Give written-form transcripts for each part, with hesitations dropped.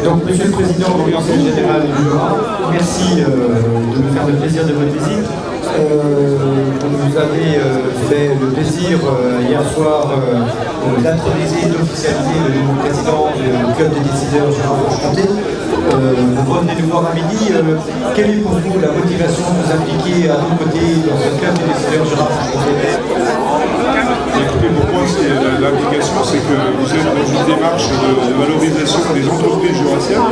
Donc, Monsieur le Président du Conseil général du Jura, merci de nous faire le plaisir de votre visite. Vous avez fait le plaisir hier soir d'introniser, d'officialiser le nouveau président du club des décideurs Jura-Franche-Comté. Vous revenez nous voir à midi. Quelle est pour vous la motivation de vous impliquer à nos côtés dans ce club des décideurs Jura-Franche-Comté? Écoutez, pour moi, l'implication, c'est que vous êtes dans une démarche de valorisation des entreprises jurassiennes.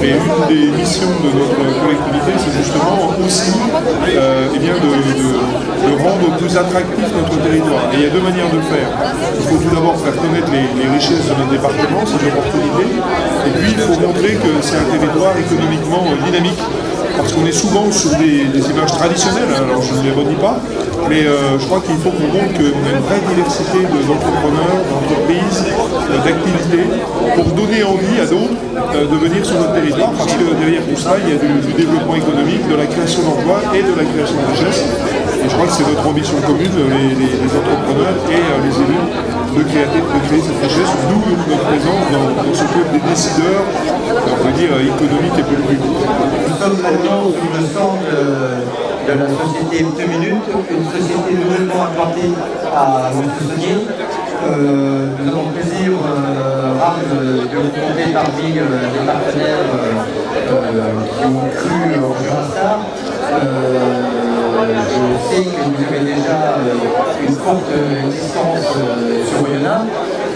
Et une des missions de notre collectivité, c'est justement aussi de rendre plus attractif notre territoire. Et il y a deux manières de le faire. Il faut tout d'abord faire connaître les richesses de notre département, ses opportunités. Et puis, il faut montrer que c'est un territoire économiquement dynamique. Parce qu'on est souvent sur des images traditionnelles, alors je ne les redis pas, mais je crois qu'il faut qu'on montre qu'on a une vraie diversité d'entrepreneurs, d'entreprises, d'activités, pour donner envie à d'autres de venir sur notre territoire, parce que derrière tout ça, il y a du développement économique, de la création d'emplois et de la création de richesses. Et je crois que c'est notre ambition commune, les entrepreneurs et les élus, de créer cette richesse, d'où notre présence dans ce club des décideurs, on peut dire économique et politique. Nous sommes maintenant sur le stand de la société 2 minutes, une société nouvellement implantée à Montpellier. Nous avons le plaisir, rare, de vous compter parmi les partenaires qui ont cru en Jurastar. Je sais que vous avez déjà une forte distance sur Oyonnax.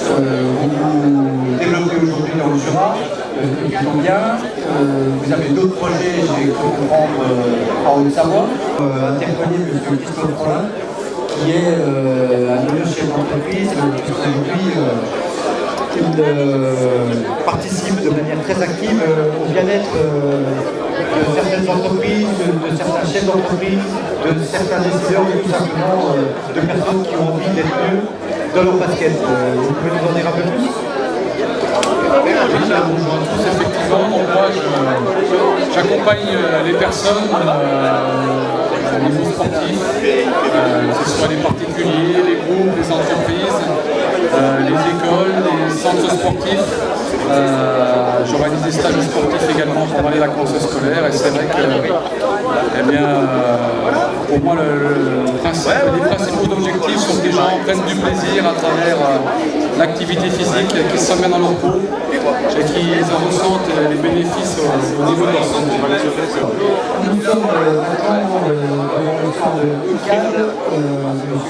Vous vous développez aujourd'hui dans le Jura, plutôt bien. Vous avez d'autres projets, j'ai cru comprendre, en Haute-Savoie. Interpeller M. Christophe Rollin, qui est un nouveau chef d'entreprise, qui aujourd'hui participe de manière très active au bien-être de certaines entreprises, de certains chefs d'entreprise, de certains décideurs, et tout simplement de personnes qui ont envie d'être mieux dans leur basket. Vous pouvez nous en dire un peu plus? Bonjour à tous, effectivement, moi j'accompagne les personnes au niveau sportif, que ce soit les particuliers, les groupes, les entreprises, les écoles, les centres sportifs. J'organise des stages sportifs également pendant les vacances scolaires, et c'est vrai que pour moi les principaux objectifs sont que les gens prennent du plaisir à travers l'activité physique, qu'ils se sentent bien dans leur peau et qu'ils en ressentent les bénéfices au niveau de leur santé. Nous sommes maintenant dans le centre de ICAD, M.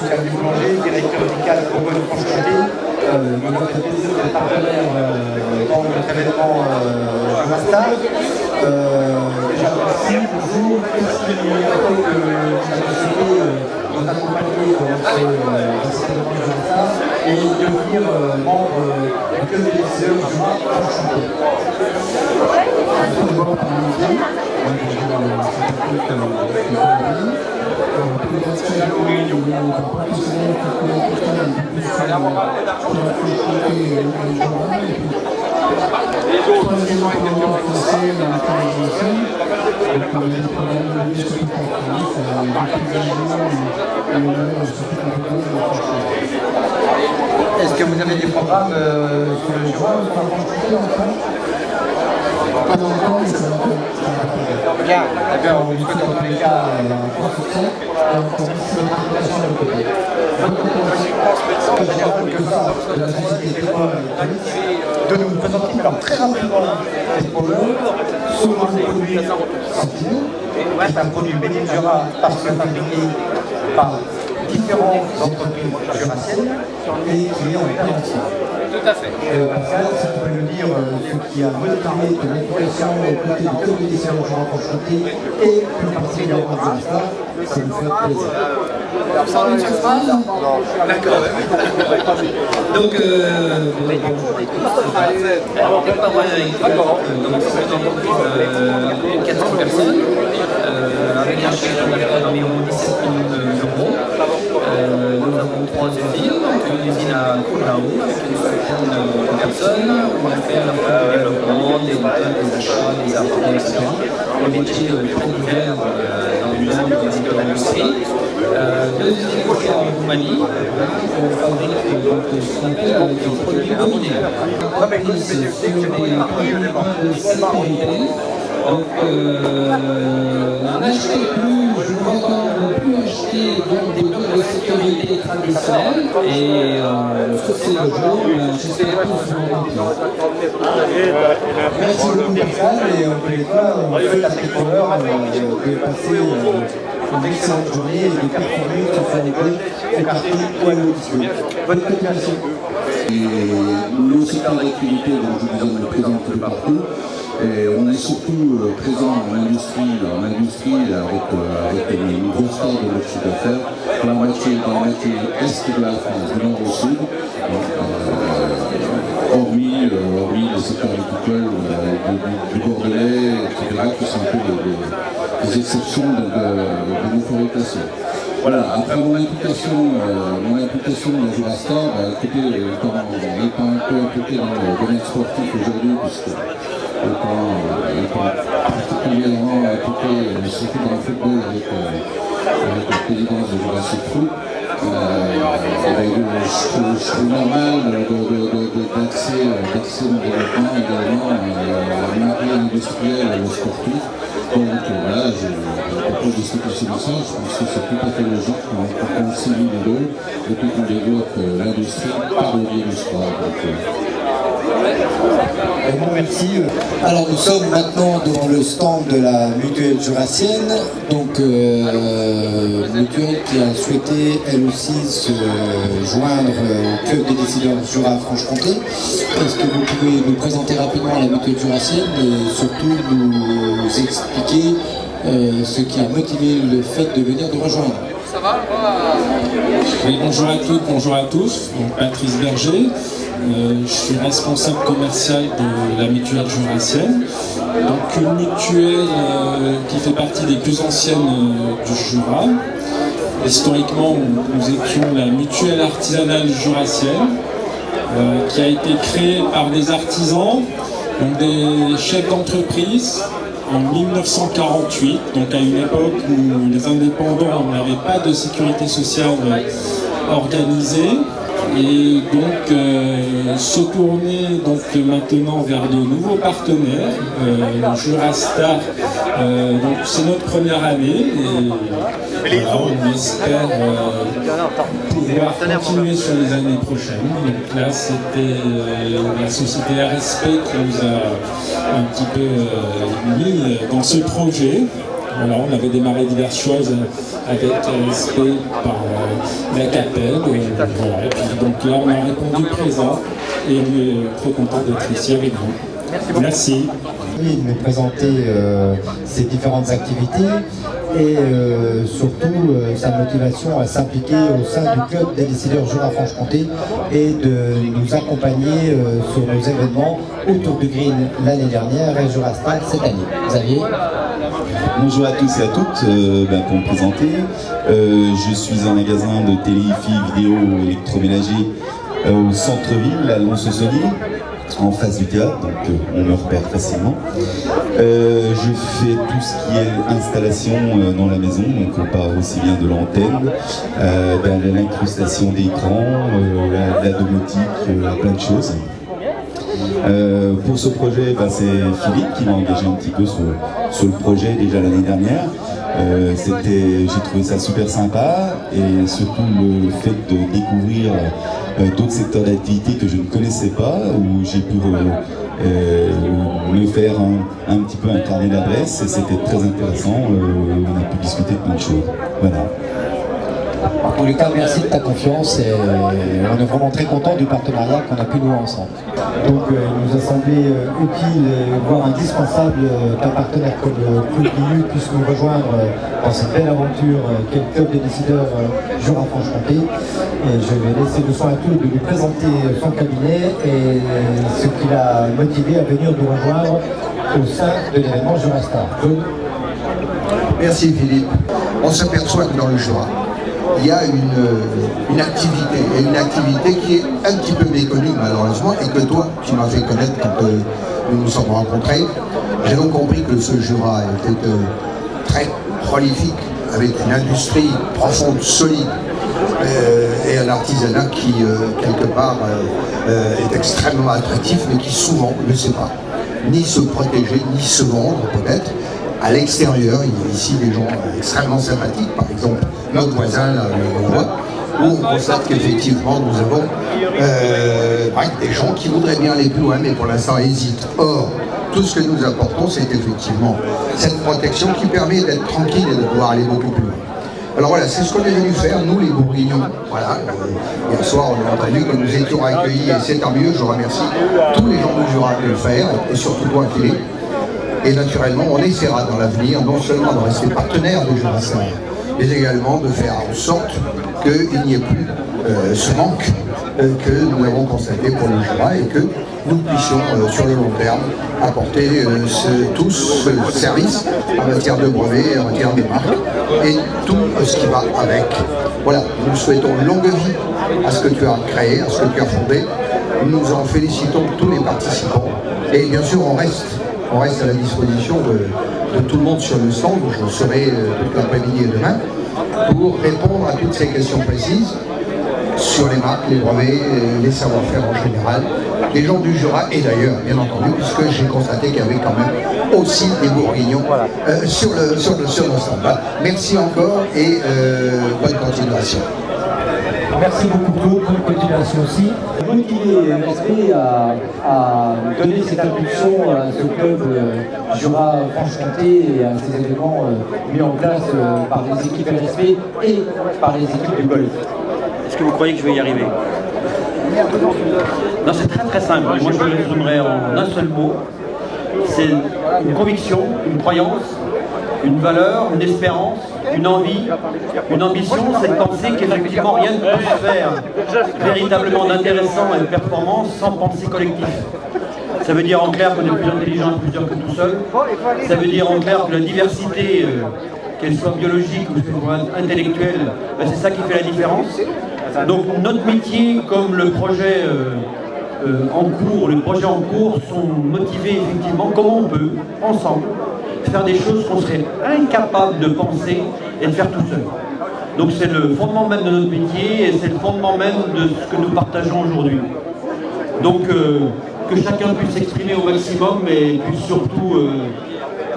Xavier Boulanger, directeur d'ICAD Bourgogne-Franche-Comté. Nous avons fait plaisir d'être partenaire dans notre événement Jurastar. Déjà, merci toujours. Merci à l'époque que la société nous accompagner dans notre événement Jurastar et devenir membre du club des décideurs du Jura-Franche-Comté. Est-ce que vous avez des programmes sur le Jura ou sur la Franche-Comté? Pas encore, mais ça va. Bien, on vous souhaite dans tous les cas construction pour notre implication de notre côté. En général, que ça, de la société de nous présenter, alors très rapidement, pour eux, sur un produit Sentinelle, c'est un produit Made in Jura parce que fabriqué par différentes entreprises jurassiennes et qui est en plein entier. Tout à fait. Pascal, si vous pouvez nous dire ce qui a motivé ton implication aux côtés de deux décideurs au Jura-Franche-Comté et plus particulièrement de ça, ça nous fait plaisir. Sans une seule phrase? D'accord. Donc, une 400 personnes, avec un chiffre d'affaires d'environ 17 millions d'euros. Nous avons 3 usines, donc une usine à Koulao avec une centaine de personnes, où on fait à la fois du développement, des achats, des apports, etc. Des métiers très divers dans le domaine du d'industrie, 2 usines en Roumanie, on fabrique ce qu'on appelle des produits dominés. L'entreprise sur des produits de sécurité. Donc, on n'achetait plus, je ne recommande plus acheter donc, des produits de sécurité traditionnels et sur ces jours, j'espère tous Merci beaucoup Pascal, et en tous les cas, on souhaite à ces coureurs de passer une excellente journée et de performer sur son école écarté ou à l'audition. Bonne continuation. Nos secteurs d'activité, dont je vous en présente un peu partout, et on est surtout présent en industrie avec une grosse part de notre chiffre d'affaires dans la moitié est de la France, du nord au sud, hormis le secteur agricole du Bordelais, etc., qui sont un peu des exceptions de nos fabrications. Voilà, après mon implication dans Jurastar, écoutez, étant un peu impliqué dans le domaine sportif aujourd'hui, puisque étant particulièrement impliqué surtout dans le football avec la présidence de Jurassic Foot, je trouve normal d'axer mon développement également à marier l'industriel et le sportif. Donc voilà, je propose de cette solution, je pense que c'est tout à fait logique qu'on cible les deux et puis qu'on développe l'industrie par le biais du sport. Merci. Alors nous sommes maintenant devant le stand de la mutuelle jurassienne, donc mutuelle qui a souhaité elle aussi se joindre au club des décideurs Jura-Franche-Comté. Est-ce que vous pouvez nous présenter rapidement la mutuelle jurassienne et surtout nous expliquer ce qui a motivé le fait de venir nous rejoindre? Oui, bonjour à toutes, bonjour à tous. Donc, Patrice Berger, je suis responsable commercial de la mutuelle jurassienne. Donc une mutuelle qui fait partie des plus anciennes du Jura. Historiquement, nous étions la mutuelle artisanale jurassienne, qui a été créée par des artisans, donc des chefs d'entreprise, en 1948, donc à une époque où les indépendants n'avaient pas de sécurité sociale organisée, et donc se tourner donc maintenant vers de nouveaux partenaires. Jurastar, donc c'est notre première année et voilà, on espère pouvoir continuer sur les années prochaines. Donc là c'était la société RSP qui nous a un petit peu mis dans ce projet. Voilà, on avait démarré diverses choses avec RSP par la CAPED. Voilà, et puis donc là on a répondu présent et on est très content d'être ici avec vous. Merci. De nous présenter ses différentes activités et surtout sa motivation à s'impliquer au sein du club des décideurs Jura-Franche-Comté et de nous accompagner sur nos événements autour du Green l'année dernière et Jurastar cette année. Xavier. Bonjour à tous et à toutes, pour me présenter, je suis un magasin de télé-hi-fi vidéo électroménager au centre-ville, à Lons-le-Saunier, en face du théâtre, donc on me repère facilement. Je fais tout ce qui est installation dans la maison, donc on part aussi bien de l'antenne, l'incrustation d'écran, la domotique, plein de choses. Pour ce projet, c'est Philippe qui m'a engagé un petit peu sur le projet déjà l'année dernière. J'ai trouvé ça super sympa et surtout le fait de découvrir d'autres secteurs d'activité que je ne connaissais pas, où j'ai pu me faire un petit peu un carnet d'adresses et c'était très intéressant. On a pu discuter de plein de choses. Voilà. En tous les cas, merci de ta confiance et on est vraiment très content du partenariat qu'on a pu nouer ensemble. Donc il nous a semblé utile, voire indispensable qu'un partenaire comme Club IU puisse nous rejoindre dans cette belle aventure qu'est le club des décideurs Jura-Franche-Comté. Et je vais laisser le soin à tous de lui présenter son cabinet et ce qui l'a motivé à venir nous rejoindre au sein de l'événement Jurastar. Merci Philippe. On s'aperçoit que dans le Jura, il y a une activité qui est un petit peu méconnue malheureusement et que toi tu m'as fait connaître quand nous nous sommes rencontrés. J'ai donc compris que ce Jura était très prolifique avec une industrie profonde, solide, et un artisanat qui, quelque part, est extrêmement attractif, mais qui souvent ne sait pas ni se protéger, ni se vendre, peut-être. À l'extérieur, il y a ici des gens extrêmement sympathiques, par exemple notre voisin, là, le Vaudois, où on constate qu'effectivement nous avons des gens qui voudraient bien aller plus loin, mais pour l'instant hésitent. Or, tout ce que nous apportons, c'est effectivement cette protection qui permet d'être tranquille et de pouvoir aller beaucoup plus loin. Alors voilà, c'est ce qu'on est venu faire, nous les Bourguignons. Voilà, hier soir on a entendu que nous étions accueillis, et c'est tant mieux, je remercie tous les gens du Jura de le faire, et surtout toi Philippe. Et naturellement, on essaiera dans l'avenir, non seulement de rester partenaire du Jurassien, mais également de faire en sorte qu'il n'y ait plus ce manque que nous avons constaté pour le Jura et que nous puissions, sur le long terme, apporter tous ce service en matière de brevets, en matière de marques et tout ce qui va avec. Voilà, nous souhaitons longue vie à ce que tu as créé, à ce que tu as fondé. Nous en félicitons tous les participants et bien sûr on reste à la disposition de tout le monde sur le stand, où je serai toute l'après-midi et demain, pour répondre à toutes ces questions précises sur les marques, les brevets, les savoir-faire en général, les gens du Jura et d'ailleurs, bien entendu, puisque j'ai constaté qu'il y avait quand même aussi des Bourguignons sur le stand. Voilà. Merci encore et bonne continuation. Merci beaucoup Claude, bonne continuation aussi. Motivé respect à donner cette impulsion à ce club Jura-Franche-Comté et à ces événements mis en place par les équipes LSP et par les équipes du golf. Est-ce que vous croyez que je vais y arriver? Non, c'est très très simple. Moi je le résumerai en un seul mot. C'est une conviction, une croyance, une valeur, une espérance, une envie, une ambition, c'est de penser qu'effectivement rien ne peut se faire véritablement d'intéressant et de performant sans pensée collective. Ça veut dire en clair qu'on est plus intelligent et plusieurs que tout seul. Ça veut dire en clair que la diversité, qu'elle soit biologique ou qu'elle soit intellectuelle, c'est ça qui fait la différence. Donc notre métier, comme le projet en cours, sont motivés effectivement comment on peut, ensemble, faire des choses qu'on serait incapable de penser et de faire tout seul. Donc c'est le fondement même de notre métier et c'est le fondement même de ce que nous partageons aujourd'hui. Donc que chacun puisse s'exprimer au maximum et puisse surtout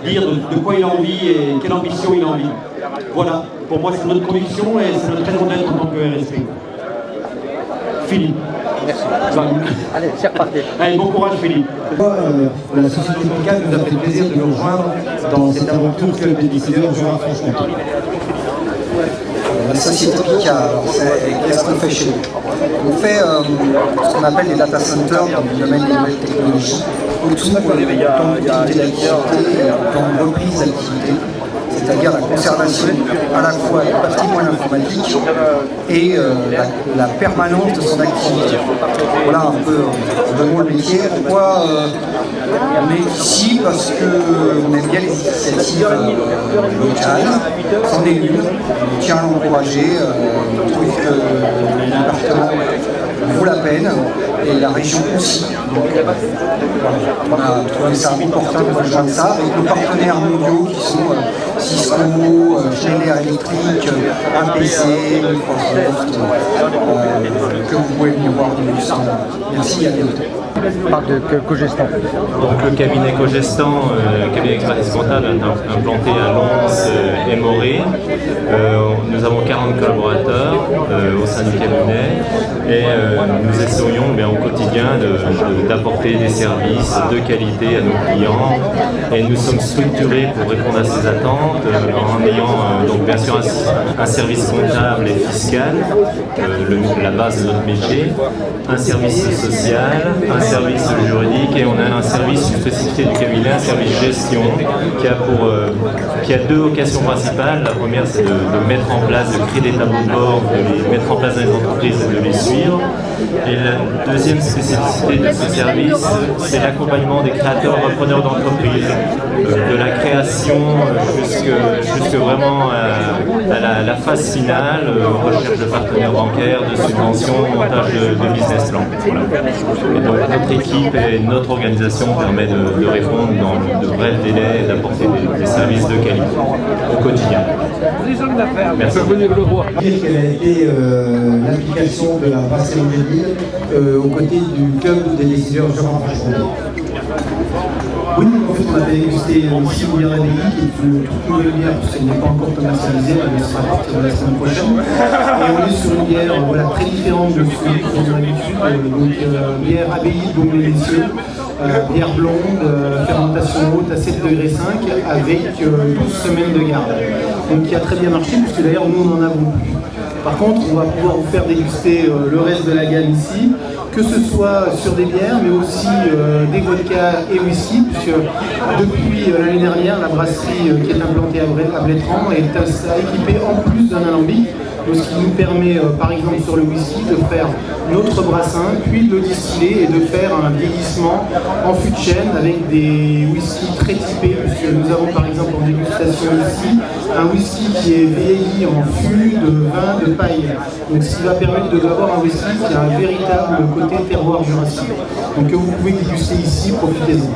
dire de quoi il a envie et quelle ambition il a envie. Voilà, pour moi c'est notre conviction et c'est notre raison d'être en tant que RSP. Philippe. Merci. Allez, c'est reparti. Allez, bon courage Philippe. La société locale nous a fait plaisir de nous rejoindre dans cette aventure Club des décideurs Jura-Franche-Comté. La société Picard, qu'est-ce qu'on fait chez nous? On fait ce qu'on appelle les data centers dans le domaine des nouvelles technologies, autour de continuité d'activité, de reprise d'activité, c'est-à-dire la conservation à la fois du patrimoine informatique et la permanence de son activité. Voilà un peu de mon métier. Pourquoi on est ici? Parce qu'on aime bien les initiatives locales, c'en est une, on tient à l'encourager, on trouve que le département vaut la peine et la région aussi. Donc on a trouvé ça opportun de rejoindre ça avec nos partenaires mondiaux qui sont Cisco, Schneider Electric, APC, Microsoft, que vous pouvez venir voir du stand. Merci, à bientôt. Parle de Cogestan. Donc le cabinet Cogestan, cabinet d'expertise comptable implanté à Lens et Morée. Nous avons 40 collaborateurs au sein du cabinet et nous essayons au quotidien d'apporter des services de qualité à nos clients et nous sommes structurés pour répondre à ces attentes en ayant donc bien sûr un service comptable et fiscal, la base de notre métier, un service social, un service juridique et on a un service, une spécificité du cabinet, un service gestion qui a deux vocations principales. La première c'est de mettre en place, de créer des tableaux de bord, de les mettre en place dans les entreprises et de les suivre. Et la deuxième spécificité de ce service, c'est l'accompagnement des créateurs repreneurs d'entreprises, de la création jusque vraiment à la phase finale, recherche de partenaires bancaires, de subventions, montage de business plan. Voilà. Et donc notre équipe et notre organisation façon permet de répondre dans de brefs délais et d'apporter des services de qualité au quotidien. Merci. Dire quelle a été l'implication de la brasserie Lille aux côtés du club des décideurs Jura-Franche-Comté. Oui, en fait, on a dégusté ici une bière ADI, qui est une toute nouvelle bière, puisqu'elle n'est pas encore commercialisée, elle sera à partir de la semaine prochaine. Et on est sur une bière très différente de ce qu'on a l'habitude, donc bière ABI de Beaumont-les-Messieurs, bière blonde, fermentation haute à 7,5 degrés avec 12 semaines de garde. Donc qui a très bien marché, puisque d'ailleurs nous on en avons plus. Par contre, on va pouvoir vous faire déguster le reste de la gamme ici, que ce soit sur des bières, mais aussi des vodkas et whisky, puisque depuis l'année dernière, la brasserie qui est implantée à Blétrand est équipée en plus d'un alambic, ce qui nous permet, par exemple sur le whisky, de faire notre brassin, puis de le distiller et de faire un vieillissement en fût de chêne avec des whiskies très typés, puisque nous avons par exemple en dégustation ici un whisky qui est vieilli en fût de vin de paille. Donc ce qui va permettre d'avoir un whisky qui a un véritable côté terroir jurassien. Donc que vous pouvez déguster ici, profitez-en.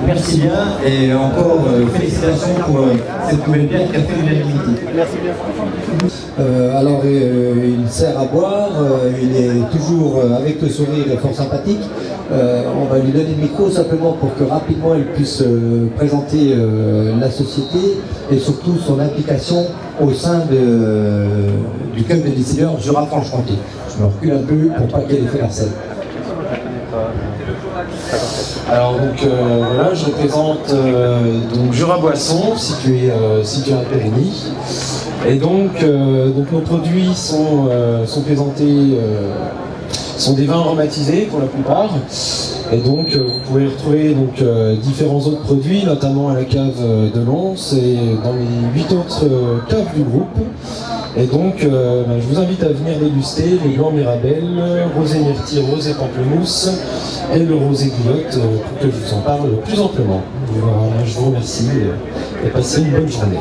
Merci bien et encore félicitations pour cette nouvelle bière qui a fait l'unanimité. Merci bien. Alors il sert à boire, il est toujours avec le sourire et fort sympathique. On va lui donner le micro simplement pour que rapidement elle puisse présenter la société et surtout son implication au sein du club des décideurs Jura-Franche-Comté. Je me recule un peu pour pas qu'elle ait fait la scène. Alors donc voilà, je représente donc Jura Boisson, situé à Périgny. Et donc nos produits sont présentés, sont des vins aromatisés pour la plupart. Et donc vous pouvez retrouver donc différents autres produits, notamment à la cave de Lons et dans les 8 autres caves du groupe. Et donc, je vous invite à venir déguster les blancs Mirabelle, rosé myrtille, rosé pamplemousse et le rosé grillotte pour que je vous en parle plus amplement. Voilà, je vous remercie et passez une bonne journée.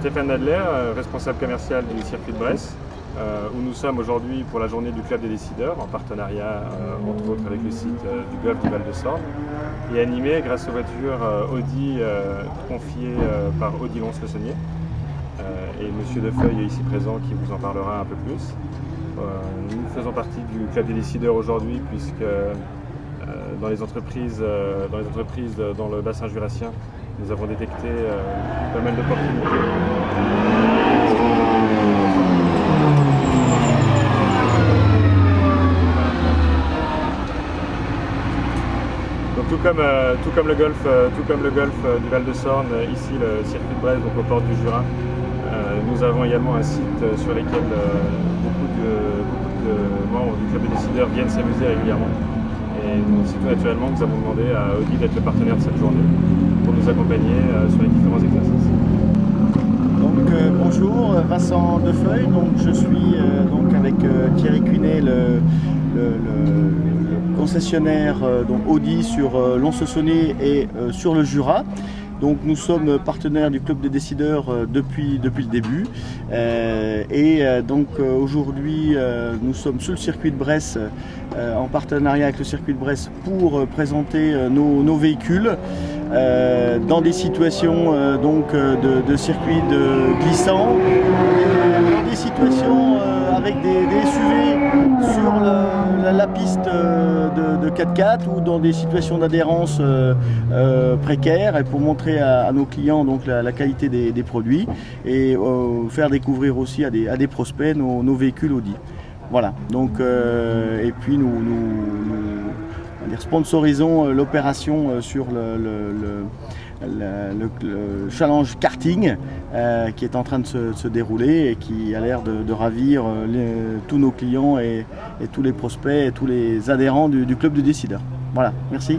Stéphane Nadler, responsable commercial du circuit de Bresse, où nous sommes aujourd'hui pour la journée du Club des décideurs, en partenariat entre autres avec le site du golf du Val-de-Sorne, et animé grâce aux voitures Audi confiées par Audi Lons-Le Saunier. Et M. Defeuille est ici présent qui vous en parlera un peu plus. Nous faisons partie du Club des décideurs aujourd'hui puisque dans les entreprises dans le bassin jurassien, nous avons détecté pas mal d'opportunités. Donc tout comme le golf du Val-de-Sorne, ici le circuit de Bresse, donc aux portes du Jura, nous avons également un site sur lequel beaucoup de membres du club des décideurs viennent s'amuser régulièrement. Et c'est tout naturellement que nous avons demandé à Audi d'être le partenaire de cette journée pour nous accompagner sur les différents exercices. Donc, bonjour, Vincent Defeuille, donc, je suis donc, avec Thierry Cuinet, le concessionnaire donc, Audi sur Lons-Le-Saunier et sur le Jura. Donc nous sommes partenaires du Club des décideurs depuis le début donc aujourd'hui nous sommes sur le circuit de Bresse en partenariat avec le circuit de Bresse pour présenter nos véhicules dans des situations donc de circuit glissant, dans des situations avec des SUV sur la piste de 4x4 ou dans des situations d'adhérence précaires, et pour montrer à nos clients donc la qualité des produits et faire découvrir aussi à des prospects nos véhicules Audi. Voilà, donc et puis nous sponsorisons l'opération sur le challenge karting qui est en train de se dérouler et qui a l'air de ravir tous nos clients et tous les prospects et tous les adhérents du club des décideurs. Voilà, merci.